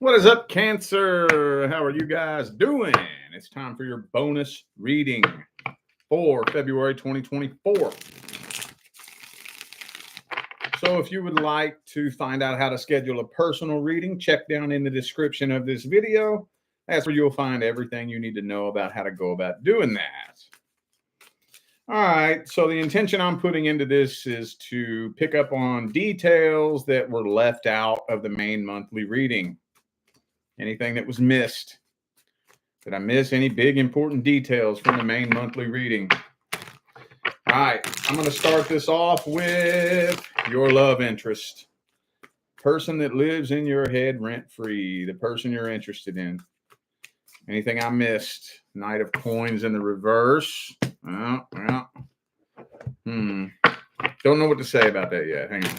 What is up, Cancer? How are you guys doing? It's time for your bonus reading for February 2024. So if you would like to find out how to schedule a personal reading, check down in the description of this video. That's where you'll find everything you need to know about how to go about doing that. All right, so the intention I'm putting into this is to pick up on details that were left out of the main monthly reading. Anything that was missed. Did I miss any big important details from the main monthly reading? All right, I'm going to start this off with your love interest. Person that lives in your head rent-free, the person you're interested in. Anything I missed? Knight of Coins in the reverse. Don't know what to say about that yet. Hang on.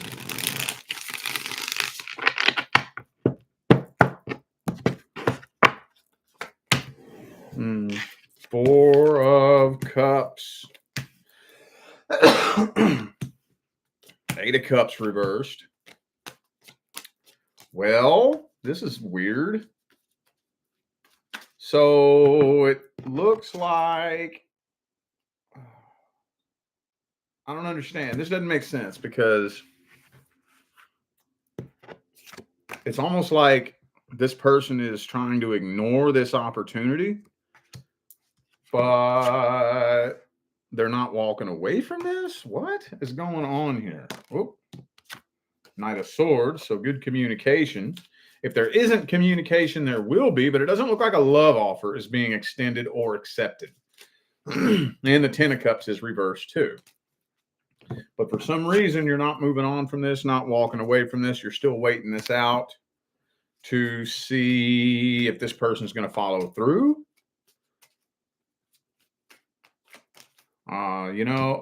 Four of Cups. Eight of Cups reversed. Well, this is weird. So it looks like, I don't understand. This doesn't make sense because it's almost like this person is trying to ignore this opportunity, but they're not walking away from this. What is going on here? Oh, Knight of Swords, so good communication. If there isn't communication, there will be, but it doesn't look like a love offer is being extended or accepted. And the Ten of Cups is reversed too. But for some reason, you're not moving on from this, not walking away from this. You're still waiting this out to see if this person's going to follow through.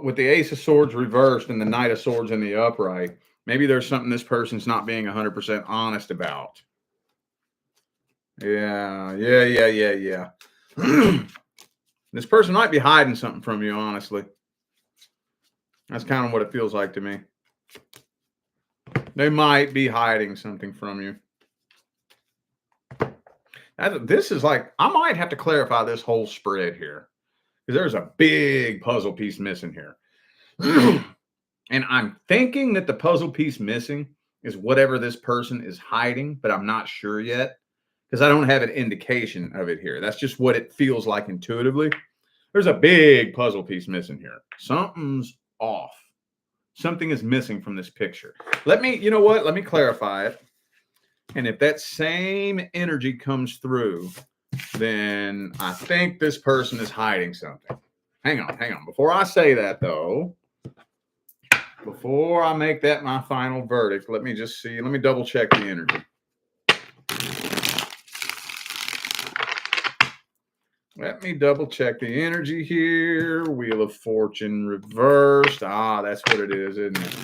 With the Ace of Swords reversed and the Knight of Swords in the upright, maybe there's something this person's not being 100% honest about. Yeah. This person might be hiding something from you, honestly. That's kind of what it feels like to me. They might be hiding something from you. This is like, I might have to clarify this whole spread here, because there's a big puzzle piece missing here. And I'm thinking that the puzzle piece missing is whatever this person is hiding, but I'm not sure yet because I don't have an indication of it here. That's just what it feels like intuitively. There's a big puzzle piece missing here. Something's off. Something is missing from this picture. Let me clarify it. And if that same energy comes through, then I think this person is hiding something. Hang on. Before I say that, though, before I make that my final verdict, let me just see. Let me double check the energy. Let me double check the energy here. Wheel of Fortune reversed. That's what it is, isn't it?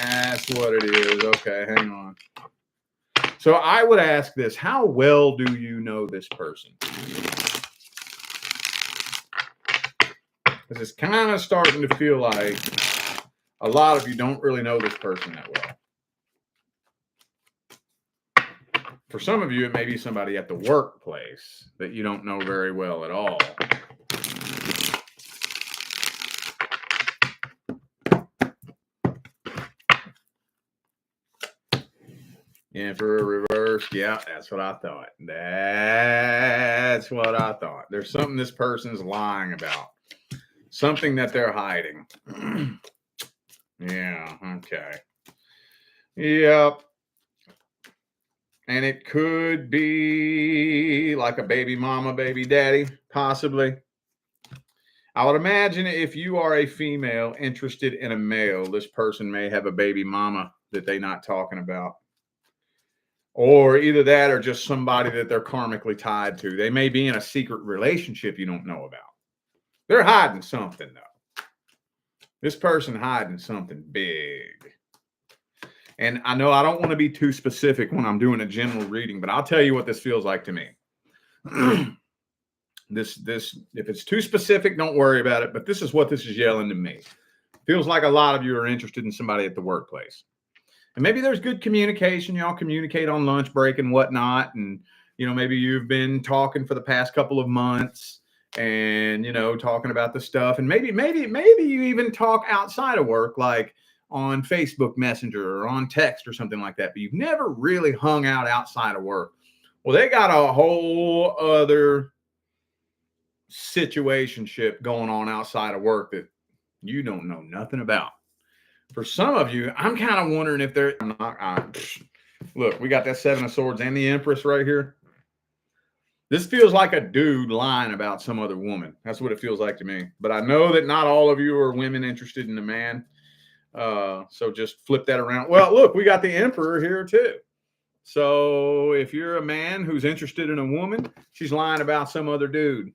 That's what it is. Okay, hang on. So I would ask this. How well do you know this person? Because it's kind of starting to feel like a lot of you don't really know this person that well. For some of you, it may be somebody at the workplace that you don't know very well at all. And for a reverse, yeah, that's what I thought. That's what I thought. There's something this person's lying about. Something that they're hiding. Yeah, okay. Yep. And it could be like a baby mama, baby daddy, possibly. I would imagine if you are a female interested in a male, this person may have a baby mama that they're not talking about. Or either that or just somebody that they're karmically tied to. They may be in a secret relationship you don't know about. They're hiding something, though. This person hiding something big. And I know I don't want to be too specific when I'm doing a general reading, but I'll tell you what this feels like to me. This, if it's too specific, don't worry about it. But this is what this is yelling to me. Feels like a lot of you are interested in somebody at the workplace. And maybe there's good communication. Y'all communicate on lunch break and whatnot. And, maybe you've been talking for the past couple of months and, talking about the stuff. And maybe you even talk outside of work, like on Facebook Messenger or on text or something like that. But you've never really hung out outside of work. Well, they got a whole other situationship going on outside of work that you don't know nothing about. For some of you, I'm kind of wondering if they're look, we got that Seven of Swords and the Empress right here. This feels like a dude lying about some other woman. That's what it feels like to me. But I know that not all of you are women interested in a man. So just flip that around. Well, look, we got the Emperor here too. So if you're a man who's interested in a woman, she's lying about some other dude.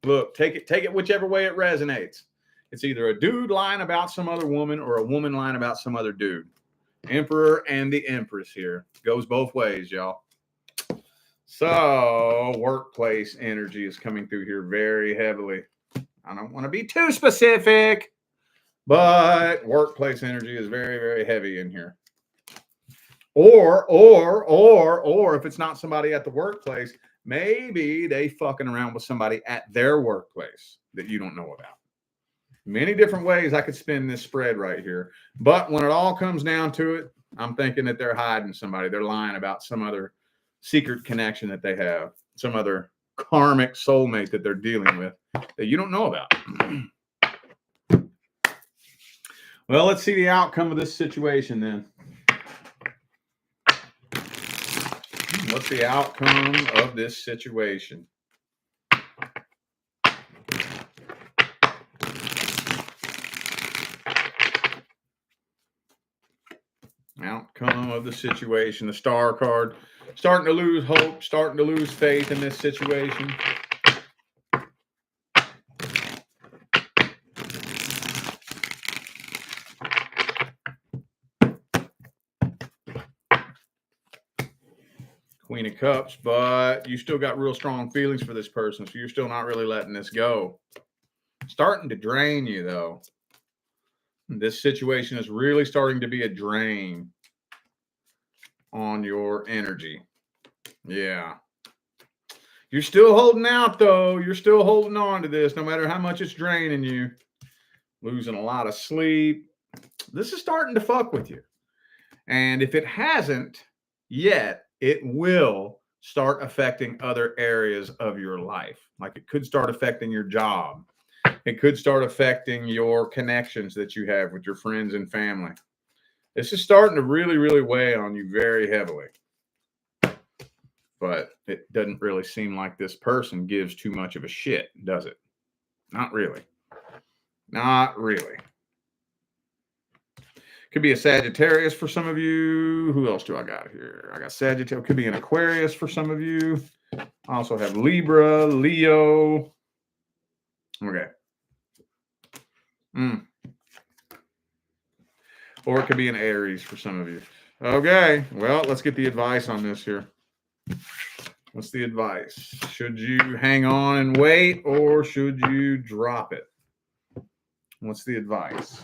Look, take it whichever way it resonates. It's either a dude lying about some other woman or a woman lying about some other dude. Emperor and the Empress here. Goes both ways, y'all. So workplace energy is coming through here very heavily. I don't want to be too specific, but workplace energy is very, very heavy in here. Or if it's not somebody at the workplace, maybe they fucking around with somebody at their workplace that you don't know about. Many different ways I could spin this spread right here. But when it all comes down to it, I'm thinking that they're hiding somebody. They're lying about some other secret connection that they have, some other karmic soulmate that they're dealing with that you don't know about. Well, let's see the outcome of this situation then. What's the outcome of this situation? Outcome of the situation. The Star card. Starting to lose hope, starting to lose faith in this situation. Queen of Cups, but you still got real strong feelings for this person, so you're still not really letting this go. Starting to drain you, though. This situation is really starting to be a drain on your energy. Yeah. You're still holding out, though. You're still holding on to this, no matter how much it's draining you. Losing a lot of sleep. This is starting to fuck with you. And if it hasn't yet, it will start affecting other areas of your life. Like it could start affecting your job. It could start affecting your connections that you have with your friends and family. This is starting to really, really weigh on you very heavily. But it doesn't really seem like this person gives too much of a shit, does it? Not really. Not really. Could be a Sagittarius for some of you. Who else do I got here? I got Sagittarius. Could be an Aquarius for some of you. I also have Libra, Leo. Okay. Or it could be an Aries for some of you. Okay. Well, let's get the advice on this here. What's the advice? Should you hang on and wait, or should you drop it? What's the advice?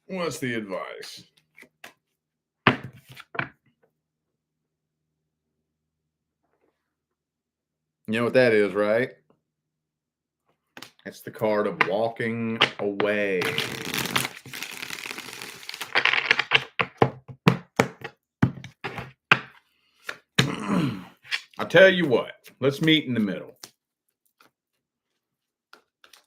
What's the advice? You know what that is, right? It's the card of walking away. I'll tell you what, let's meet in the middle.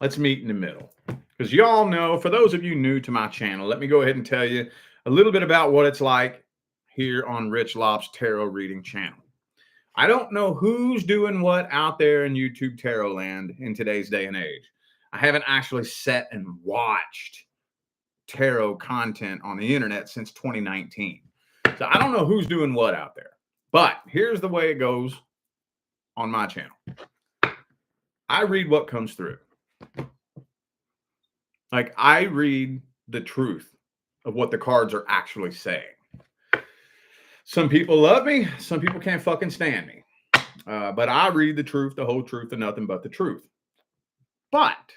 Let's meet in the middle. Because y'all know, for those of you new to my channel, let me go ahead and tell you a little bit about what it's like here on Rich Lop's Tarot Reading channel. I don't know who's doing what out there in YouTube tarot land in today's day and age. I haven't actually sat and watched tarot content on the internet since 2019. So I don't know who's doing what out there. But here's the way it goes on my channel. I read what comes through. Like, I read the truth of what the cards are actually saying. Some people love me. Some people can't fucking stand me. But I read the truth, the whole truth, and nothing but the truth. But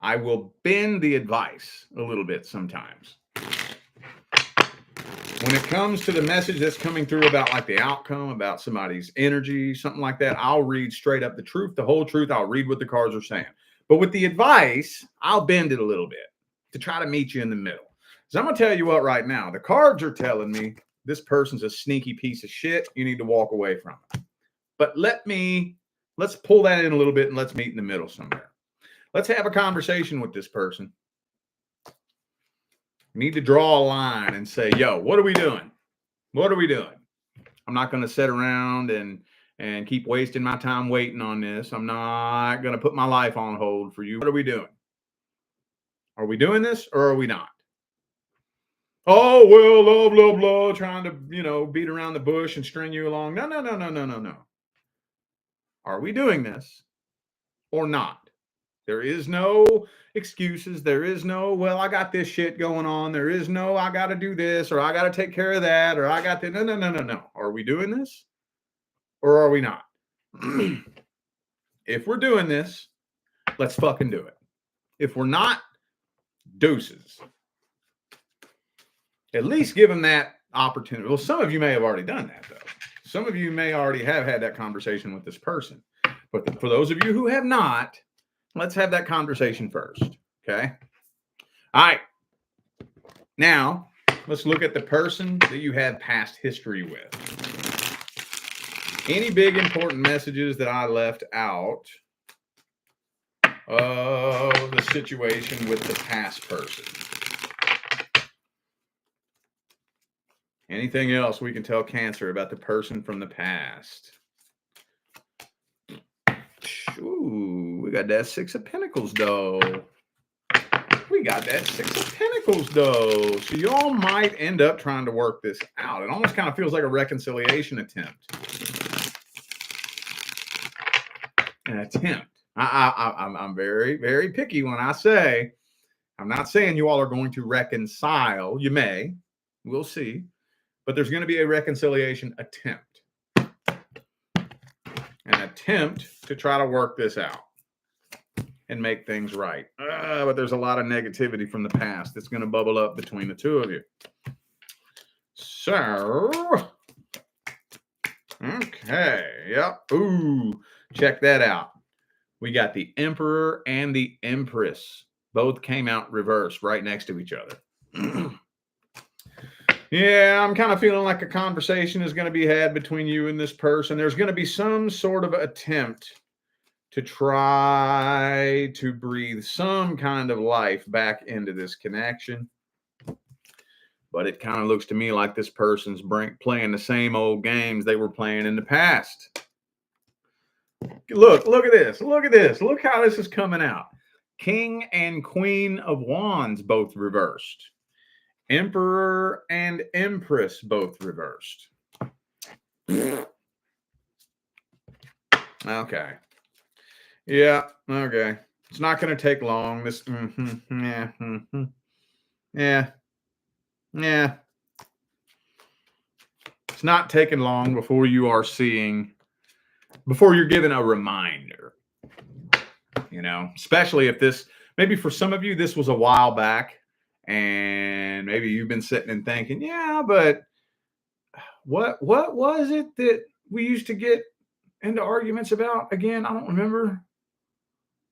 I will bend the advice a little bit sometimes. When it comes to the message that's coming through about like the outcome, about somebody's energy, something like that, I'll read straight up the truth, the whole truth. I'll read what the cards are saying. But with the advice, I'll bend it a little bit to try to meet you in the middle. So I'm going to tell you what right now. The cards are telling me this person's a sneaky piece of shit. You need to walk away from it. But let's pull that in a little bit and let's meet in the middle somewhere. Let's have a conversation with this person. We need to draw a line and say, yo, what are we doing? What are we doing? I'm not going to sit around and keep wasting my time waiting on this. I'm not going to put my life on hold for you. What are we doing? Are we doing this or are we not? Oh, well, blah, blah, blah, trying to, beat around the bush and string you along. No. Are we doing this or not? There is no excuses. There is no, well, I got this shit going on. There is no, I got to do this or I got to take care of that or I got to, no. Are we doing this or are we not? If we're doing this, let's fucking do it. If we're not, deuces. At least give them that opportunity. Well, some of you may have already done that, though. Some of you may already have had that conversation with this person. But for those of you who have not, let's have that conversation first. Okay? All right. Now, let's look at the person that you have past history with. Any big important messages that I left out of the situation with the past person? Anything else we can tell Cancer about the person from the past? Ooh, we got that Six of Pentacles, though. We got that Six of Pentacles, though. So y'all might end up trying to work this out. It almost kind of feels like a reconciliation attempt. An attempt. I'm very, very picky when I say, I'm not saying you all are going to reconcile. You may. We'll see. But there's going to be a reconciliation attempt. An attempt to try to work this out and make things right. But there's a lot of negativity from the past that's going to bubble up between the two of you. So, okay. Yep. Ooh, check that out. We got the Emperor and the Empress. Both came out reversed right next to each other. Yeah, I'm kind of feeling like a conversation is going to be had between you and this person. There's going to be some sort of attempt to try to breathe some kind of life back into this connection. But it kind of looks to me like this person's playing the same old games they were playing in the past. Look at this. Look at this. Look how this is coming out. King and Queen of Wands both reversed. Emperor and Empress both reversed. Okay. Yeah. Okay. It's not going to take long. This. Yeah. It's not taking long before you're given a reminder. Especially if this, maybe for some of you, this was a while back. And maybe you've been sitting and thinking, yeah, but what was it that we used to get into arguments about again? I don't remember.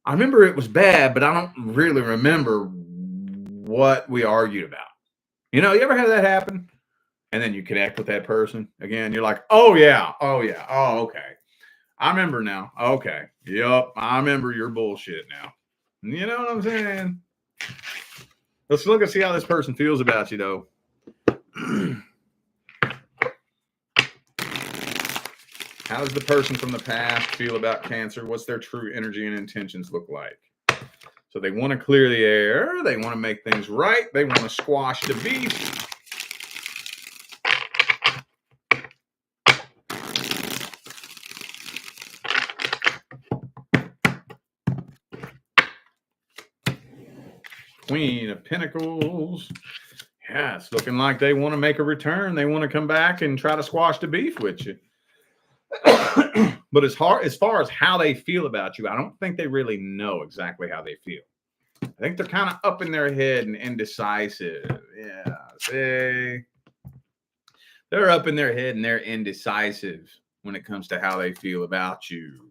I remember it was bad, but I don't really remember what we argued about. You ever had that happen? And then you connect with that person again. You're like, oh, yeah. Oh, okay. I remember now. Okay. Yup. I remember your bullshit now. You know what I'm saying? Let's look and see how this person feels about you, though. How does the person from the past feel about Cancer? What's their true energy and intentions look like? So they want to clear the air. They want to make things right. They want to squash the beef. Queen of Pentacles. Yeah, it's looking like they want to make a return. They want to come back and try to squash the beef with you. But as far as how they feel about you, I don't think they really know exactly how they feel. I think they're kind of up in their head and indecisive. Yeah, they're up in their head and they're indecisive when it comes to how they feel about you.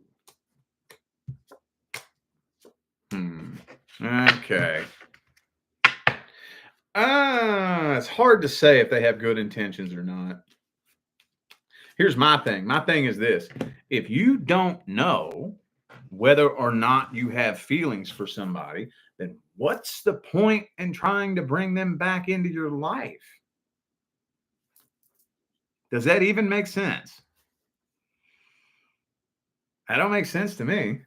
Okay. It's hard to say if they have good intentions or not. Here's my thing. My thing is this. If you don't know whether or not you have feelings for somebody, then what's the point in trying to bring them back into your life? Does that even make sense? That don't make sense to me.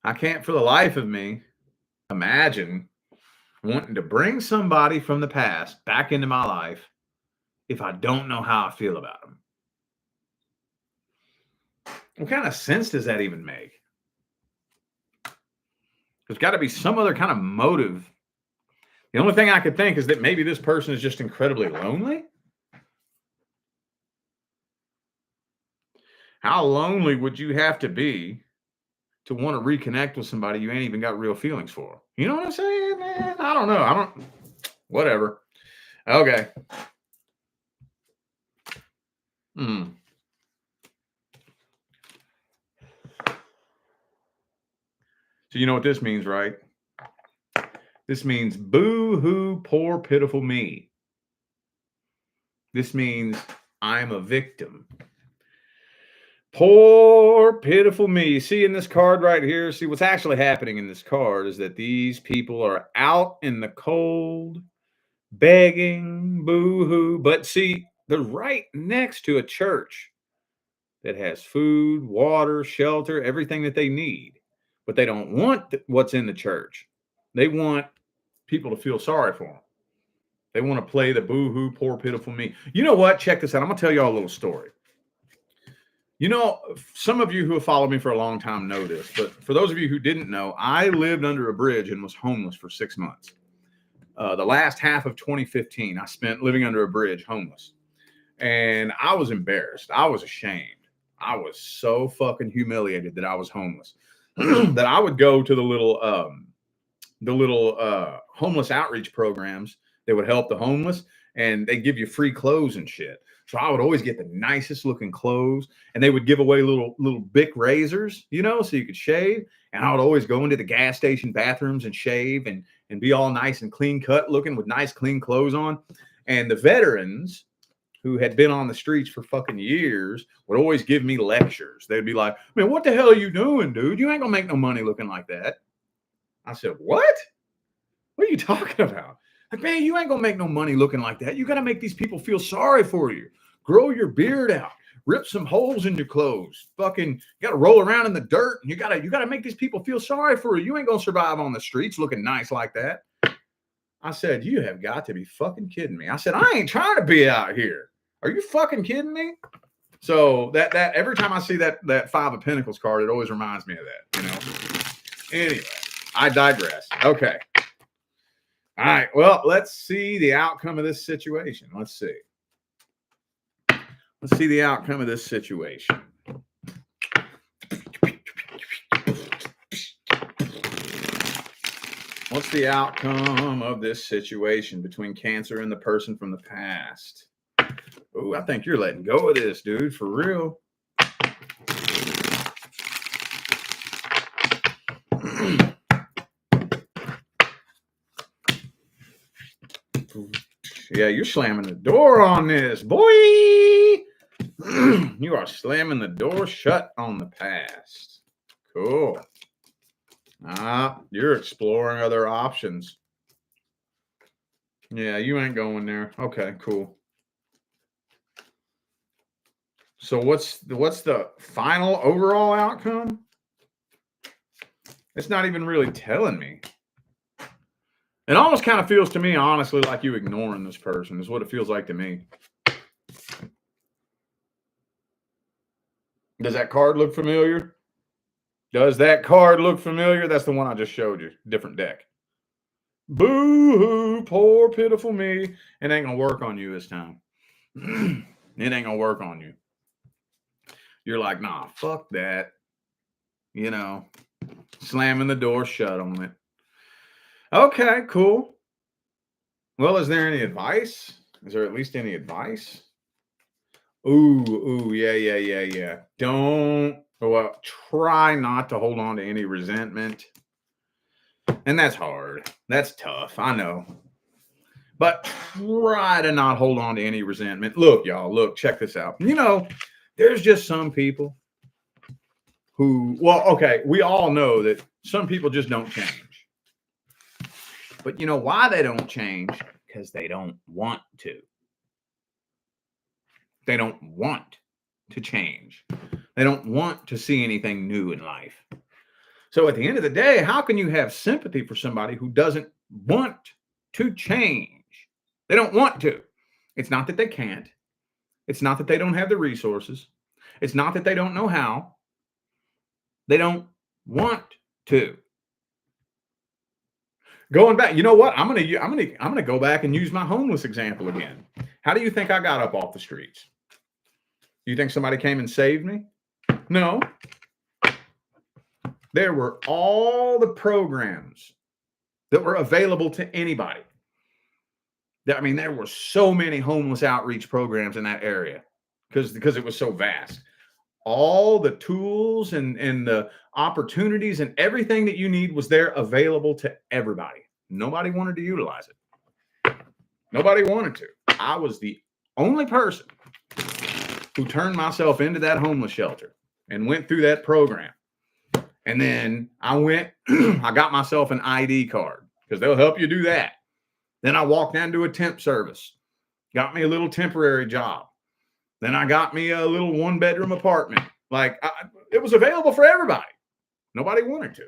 I can't for the life of me imagine wanting to bring somebody from the past back into my life if I don't know how I feel about them. What kind of sense does that even make? There's got to be some other kind of motive. The only thing I could think is that maybe this person is just incredibly lonely. How lonely would you have to be to want to reconnect with somebody you ain't even got real feelings for? You know what I'm saying, man? I don't know. Whatever. Okay. So you know what this means, right? This means boo-hoo, poor, pitiful me. This means I'm a victim. Poor, pitiful me. See in this card right here, see what's actually happening in this card is that these people are out in the cold, begging, boo-hoo. But see, they're right next to a church that has food, water, shelter, everything that they need. But they don't want what's in the church. They want people to feel sorry for them. They want to play the boo-hoo, poor, pitiful me. You know what? Check this out. I'm going to tell y'all a little story. You know, some of you who have followed me for a long time know this, but for those of you who didn't know, I lived under a bridge and was homeless for 6 months. The last half of 2015, I spent living under a bridge homeless. And I was embarrassed. I was ashamed. I was so fucking humiliated that I was homeless that I would go to the little homeless outreach programs that would help the homeless, and they give you free clothes and shit. So I would always get the nicest looking clothes, and they would give away little Bic razors, you know, so you could shave. And I would always go into the gas station bathrooms and shave and be all nice and clean cut looking with nice clean clothes on. And the veterans who had been on the streets for fucking years would always give me lectures. They'd be like, man, what the hell are you doing, dude? You ain't gonna make no money looking like that. I said, what? What are you talking about? Like, man, you ain't gonna make no money looking like that. You got to make these people feel sorry for you. Grow your beard out. Rip some holes in your clothes. Fucking, you got to roll around in the dirt. And you gotta make these people feel sorry for you. You ain't gonna survive on the streets looking nice like that. I said, you have got to be fucking kidding me. I said, I ain't trying to be out here. Are you fucking kidding me? So that every time I see that Five of Pentacles card, it always reminds me of that, you know. Anyway, I digress. Okay. All right. Well, let's see the outcome of this situation. Let's see the outcome of this situation. What's the outcome of this situation between Cancer and the person from the past? Oh, I think you're letting go of this, dude, for real. Yeah, you're slamming the door on this, boy. You are slamming the door shut on the past. Cool. You're exploring other options. Yeah, you ain't going there. Okay, cool. So what's the final overall outcome? It's not even really telling me. It almost kind of feels to me, honestly, like you ignoring this person is what it feels like to me. Does that card look familiar? Does that card look familiar? That's the one I just showed you. Different deck. Boo-hoo, poor pitiful me. It ain't gonna work on you this time. It ain't gonna work on you. You're like, nah, fuck that. You know, slamming the door shut on it. Okay, cool. Well, is there any advice? Is there at least any advice? Ooh, yeah. Well, try not to hold on to any resentment. And that's hard. That's tough. I know. But try to not hold on to any resentment. Look, y'all, look, check this out. You know, there's just some people who, well, okay, we all know that some people just don't change. But you know why they don't change? Because they don't want to. They don't want to change. They don't want to see anything new in life. So at the end of the day, how can you have sympathy for somebody who doesn't want to change? They don't want to. It's not that they can't. It's not that they don't have the resources. It's not that they don't know how. They don't want to. Going back, you know what? I'm gonna go back and use my homeless example again. How do you think I got up off the streets? You think somebody came and saved me? No. There were all the programs that were available to anybody. I mean, there were so many homeless outreach programs in that area because it was so vast. All the tools and the opportunities and everything that you need was there available to everybody. Nobody wanted to utilize it. Nobody wanted to. I was the only person who turned myself into that homeless shelter and went through that program. And then I went, I got myself an ID card because they'll help you do that. Then I walked down to a temp service, got me a little temporary job. Then I got me a little 1-bedroom apartment. It was available for everybody. Nobody wanted to.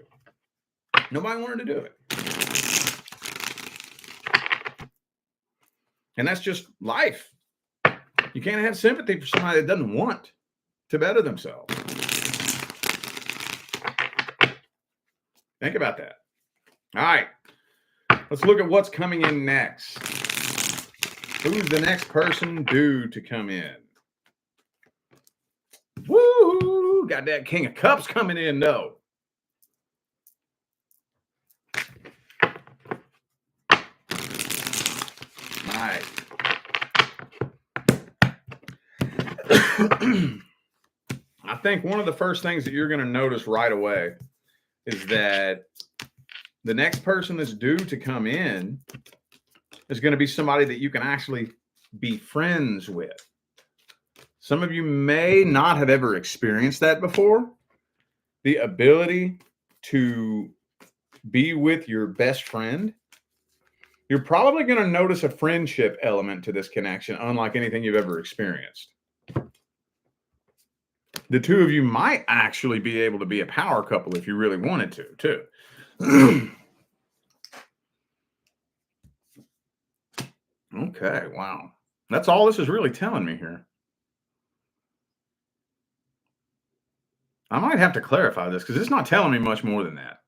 Nobody wanted to do it. And that's just life. You can't have sympathy for somebody that doesn't want to better themselves. Think about that. All right. Let's look at what's coming in next. Who's the next person due to come in? Woo! Got that King of Cups coming in, though. All right. I think one of the first things that you're going to notice right away is that the next person that's due to come in is going to be somebody that you can actually be friends with. Some of you may not have ever experienced that before. The ability to be with your best friend. You're probably going to notice a friendship element to this connection, unlike anything you've ever experienced. The two of you might actually be able to be a power couple if you really wanted to, too. Okay, wow. That's all this is really telling me here. I might have to clarify this because it's not telling me much more than that.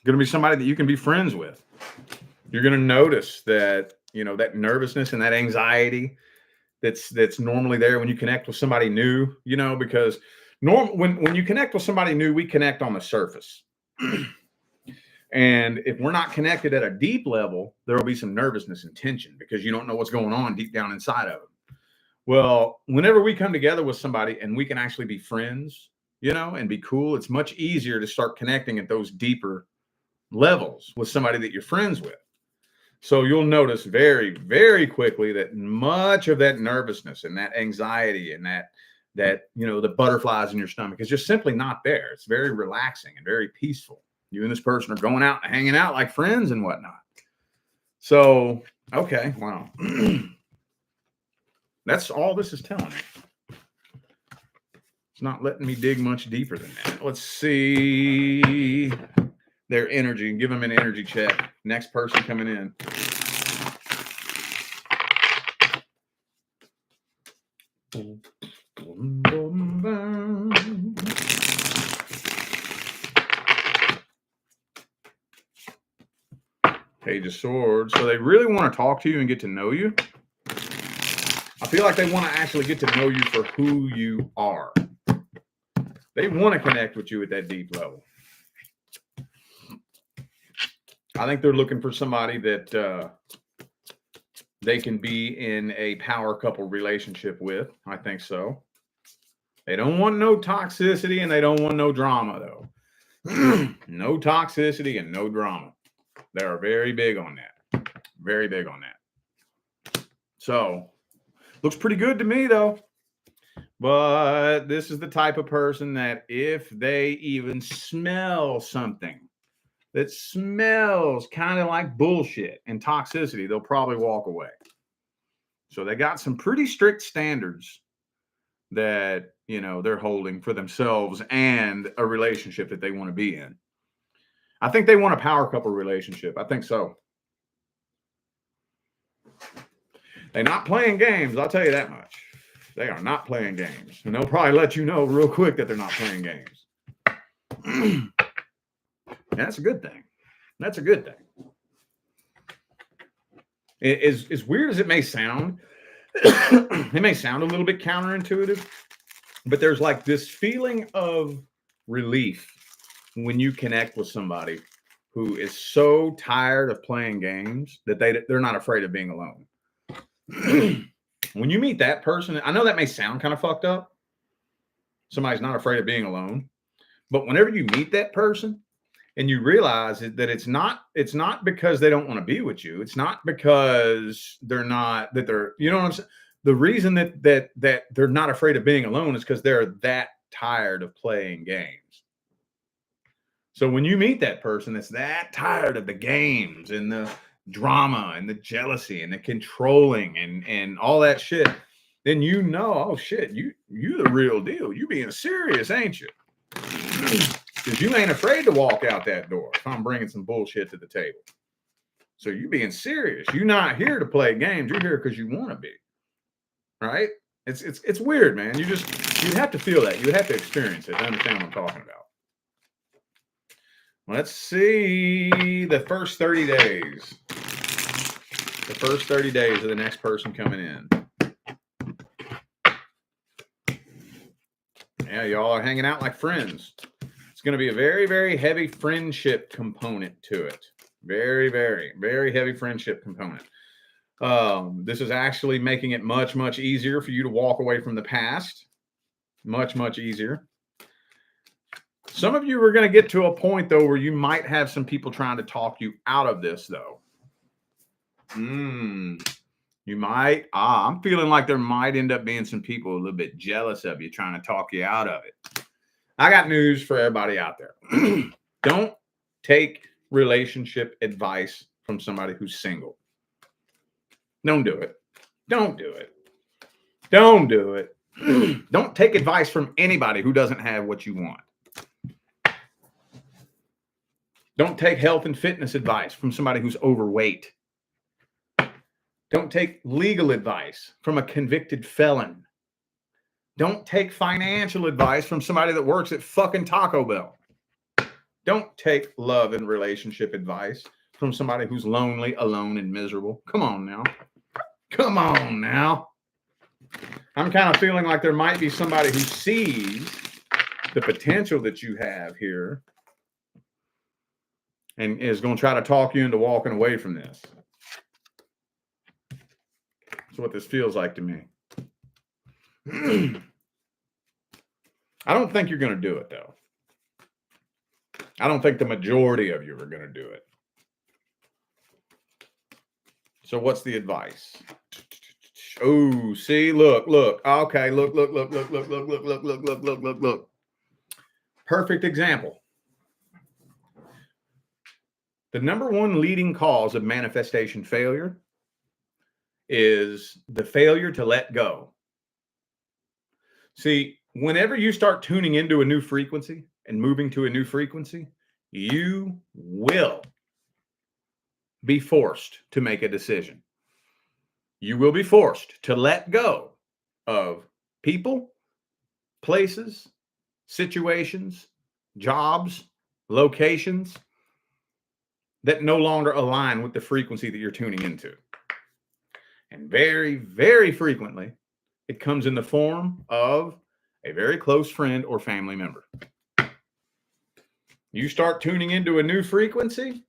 Going to be somebody that you can be friends with. You're going to notice that, that nervousness and that anxiety that's normally there when you connect with somebody new, because when you connect with somebody new, we connect on the surface. And if we're not connected at a deep level, there will be some nervousness and tension because you don't know what's going on deep down inside of them. Well, whenever we come together with somebody and we can actually be friends, and be cool, it's much easier to start connecting at those deeper levels with somebody that you're friends with. So you'll notice very, very quickly that much of that nervousness and that anxiety and that the butterflies in your stomach is just simply not there. It's very relaxing and very peaceful. You and this person are going out and hanging out like friends and whatnot. So, okay, wow. That's all this is telling me. It's not letting me dig much deeper than that. Let's see their energy and give them an energy check. Next person coming in. Page of Swords. So they really want to talk to you and get to know you. I feel like they want to actually get to know you for who you are. They want to connect with you at that deep level. I think they're looking for somebody that they can be in a power couple relationship with. I think so. They don't want no toxicity and they don't want no drama, though. No toxicity and no drama. They are very big on that. Very big on that. So, looks pretty good to me, though. But this is the type of person that if they even smell something that smells kind of like bullshit and toxicity, they'll probably walk away. So they got some pretty strict standards that, you know, they're holding for themselves and a relationship that they want to be in. I think they want a power couple relationship. I think so. They're not playing games. I'll tell you that much. They are not playing games. And they'll probably let you know real quick that they're not playing games. That's a good thing. That's a good thing. As weird as it may sound, it may sound a little bit counterintuitive, but there's like this feeling of relief when you connect with somebody who is so tired of playing games that they're not afraid of being alone. When you meet that person, I know that may sound kind of fucked up. Somebody's not afraid of being alone. But whenever you meet that person and you realize that it's not because they don't want to be with you. It's not because you know what I'm saying? The reason that they're not afraid of being alone is because they're that tired of playing games. So when you meet that person that's that tired of the games and the drama and the jealousy and the controlling and all that shit, then you know, oh shit, you the real deal. You being serious, ain't you? Because you ain't afraid to walk out that door if I'm bringing some bullshit to the table. So you being serious. You're not here to play games. You're here because you want to be. Right? It's weird, man. You'd have to feel that. You'd have to experience it to understand what I'm talking about. Let's see the first 30 days. The first 30 days of the next person coming in. Yeah, y'all are hanging out like friends. It's going to be a very, very heavy friendship component to it. Very, very, very heavy friendship component. This is actually making it much, much easier for you to walk away from the past. Much, much easier. Some of you are going to get to a point, though, where you might have some people trying to talk you out of this, though. You might. I'm feeling like there might end up being some people a little bit jealous of you trying to talk you out of it. I got news for everybody out there. Don't take relationship advice from somebody who's single. Don't do it. Don't do it. Don't do it. Don't take advice from anybody who doesn't have what you want. Don't take health and fitness advice from somebody who's overweight. Don't take legal advice from a convicted felon. Don't take financial advice from somebody that works at fucking Taco Bell. Don't take love and relationship advice from somebody who's lonely, alone, and miserable. Come on now. Come on now. I'm kind of feeling like there might be somebody who sees the potential that you have here and is going to try to talk you into walking away from this. That's what this feels like to me. I don't think you're going to do it, though. I don't think the majority of you are going to do it. So what's the advice? Oh, see, look. Okay, look. Perfect example. The number one leading cause of manifestation failure is the failure to let go. See, whenever you start tuning into a new frequency and moving to a new frequency, you will be forced to make a decision. You will be forced to let go of people, places, situations, jobs, locations, that no longer align with the frequency that you're tuning into. And very, very frequently, it comes in the form of a very close friend or family member. You start tuning into a new frequency,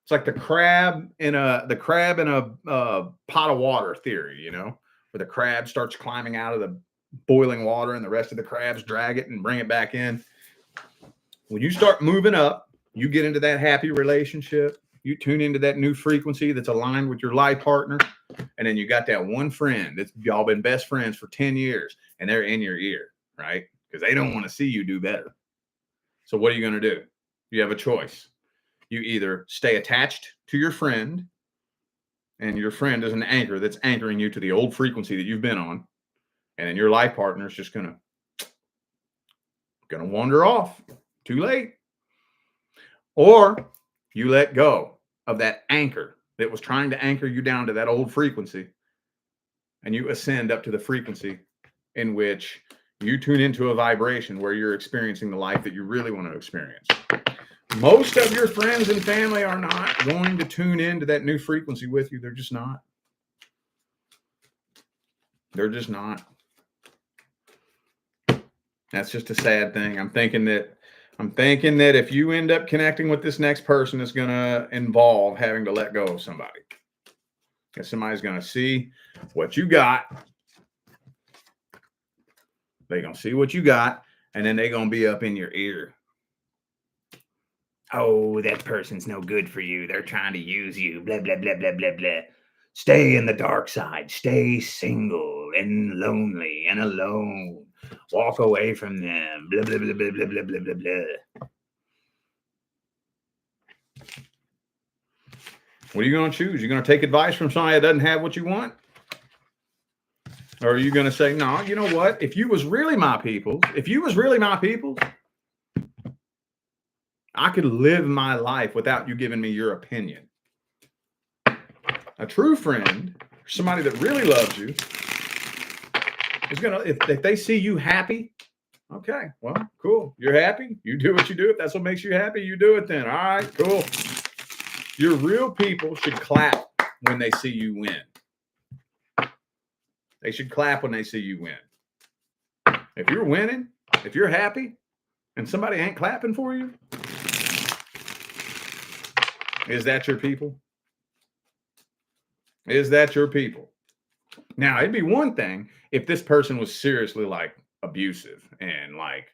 it's like the crab in a pot of water theory, you know, where the crab starts climbing out of the boiling water and the rest of the crabs drag it and bring it back in. When you start moving up, you get into that happy relationship, you tune into that new frequency that's aligned with your life partner, and then you got that one friend that's y'all been best friends for 10 years and they're in your ear, right? Because they don't want to see you do better. So what are you going to do? You have a choice. You either stay attached to your friend, and your friend is an anchor that's anchoring you to the old frequency that you've been on, and then your life partner is just gonna wander off. Too late. Or you let go of that anchor that was trying to anchor you down to that old frequency, and you ascend up to the frequency in which you tune into a vibration where you're experiencing the life that you really want to experience. Most of your friends and family are not going to tune into that new frequency with you. They're just not. They're just not. That's just a sad thing. I'm thinking that if you end up connecting with this next person, it's going to involve having to let go of somebody. Because somebody's going to see what you got. They're going to see what you got, and then they're going to be up in your ear. Oh, that person's no good for you. They're trying to use you. Blah, blah, blah, blah, blah, blah. Stay in the dark side. Stay single and lonely and alone. Walk away from them. Blah, blah, blah, blah, blah, blah, blah, blah, blah. What are you going to choose? You're going to take advice from somebody that doesn't have what you want? Or are you going to say, no, you know what? If you was really my people, I could live my life without you giving me your opinion. A true friend, somebody that really loves you, is going to, if they see you happy, okay, well, cool. You're happy. You do what you do. If that's what makes you happy, you do it then. All right, cool. Your real people should clap when they see you win. They should clap when they see you win. If you're winning, if you're happy, and somebody ain't clapping for you, is that your people? Is that your people? Now, it'd be one thing if this person was seriously like abusive and like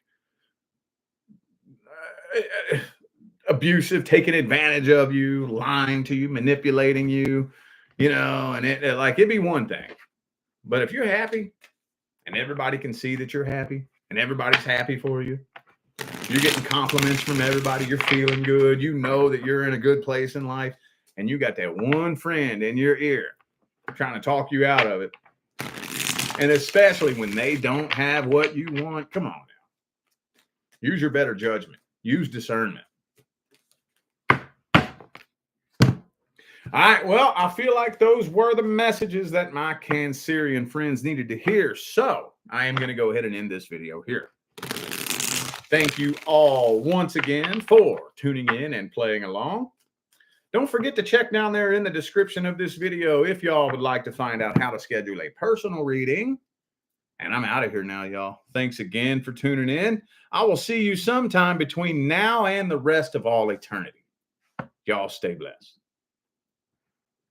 abusive, taking advantage of you, lying to you, manipulating you, you know, and it'd be one thing. But if you're happy and everybody can see that you're happy and everybody's happy for you, you're getting compliments from everybody, you're feeling good, you know that you're in a good place in life, and you got that one friend in your ear trying to talk you out of it. And especially when they don't have what you want, come on now. Use your better judgment. Use discernment. All right, well, I feel like those were the messages that my Cancerian friends needed to hear. So I am going to go ahead and end this video here. Thank you all once again for tuning in and playing along. Don't forget to check down there in the description of this video if y'all would like to find out how to schedule a personal reading. And I'm out of here now, y'all. Thanks again for tuning in. I will see you sometime between now and the rest of all eternity. Y'all stay blessed.